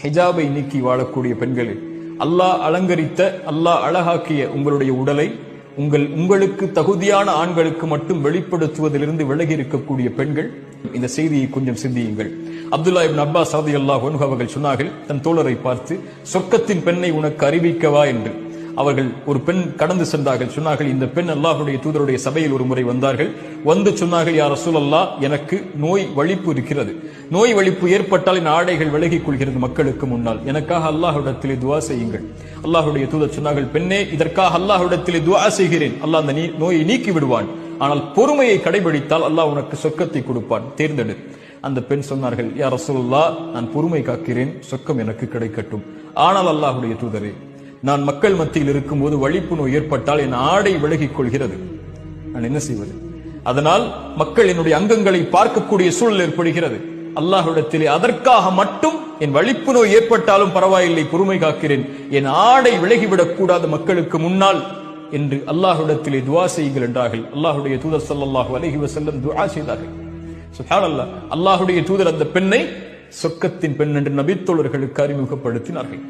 ஹிஜாபை நீக்கி வாழக்கூடிய பெண்களே, அல்லாஹ் அலங்கரித்த, அல்லாஹ் அழகாக்கிய உங்களுடைய உடலை உங்களுக்கு தகுதியான ஆண்களுக்கு மட்டும் வெளிப்படுத்துவதிலிருந்து விலகி இருக்கக்கூடிய பெண்கள் இந்த செய்தியை கொஞ்சம் சிந்தியுங்கள். அப்துல்லா இப்னு அப்பாஸ் ரலியல்லாஹு அன்ஹு அவர்கள் சொன்னார்கள், தன் தோழரை பார்த்து, சொர்க்கத்தின் பெண்ணை உனக்கு அறிவிக்கவா என்று. அவர்கள் ஒரு பெண் கடந்து சென்றார்கள். சொன்னார்கள், இந்த பெண் அல்லாஹ்வுடைய தூதருடைய சபையில் ஒரு முறை வந்தார்கள். வந்து சொன்னார்கள், யா ரசூலல்லாஹ், எனக்கு நோய் வலிப்பு இருக்கிறது. நோய் வலிப்பு ஏற்பட்டால் என் ஆடைகள் விலகிக் கொள்கிறது மக்களுக்கு முன்னால். எனக்காக அல்லாஹ்விடத்திலே துஆ செய்யுங்கள். அல்லாஹ்வுடைய தூதர் சொன்னார்கள், பெண்ணே, இதற்காக அல்லாஹ்விடத்திலே துஆ செய்கிறேன். அல்லாஹ் அந்த நோயை நீக்கி விடுவான். ஆனால் பொறுமையை கடைபிடித்தால் அல்லாஹ் உனக்கு சொர்க்கத்தை கொடுப்பான், தேர்ந்தெடு. அந்த பெண் சொன்னார்கள், யா ரசூலுல்லாஹ், நான் பொறுமை காக்கிறேன், சொர்க்கம் எனக்கு கிடைக்கட்டும். ஆனால் அல்லாஹ்வுடைய தூதரே, நான் மக்கள் மத்தியில் இருக்கும்போது வலிப்பு நோய் ஏற்பட்டால் என் ஆடை விலகிக் கொள்கிறது, நான் என்ன செய்வது? அதனால் மக்கள் என்னுடைய அங்கங்களை பார்க்கக்கூடிய சூழல் ஏற்படுகிறது. அல்லாஹ்விடத்திலே அதற்காக மட்டும் என் வலிப்பு நோய் ஏற்பட்டாலும் பரவாயில்லை, பொறுமை காக்கிறேன், என் ஆடை விலகிவிடக் கூடாது மக்களுக்கு முன்னால் என்று அல்லாஹ்விடத்திலே துஆ செய்யுங்கள் என்றார்கள். அல்லாஹ்வுடைய தூதர் ஸல்லல்லாஹு அலைஹி வஸல்லம் துஆ செய்தார்கள். சுப்ஹானல்லாஹ், அல்லாஹ்வுடைய தூதர் அந்த பெண்ணை சொர்க்கத்தின் பெண் என்று நபித்தோழர்களுக்கு அறிமுகப்படுத்தினார்கள்.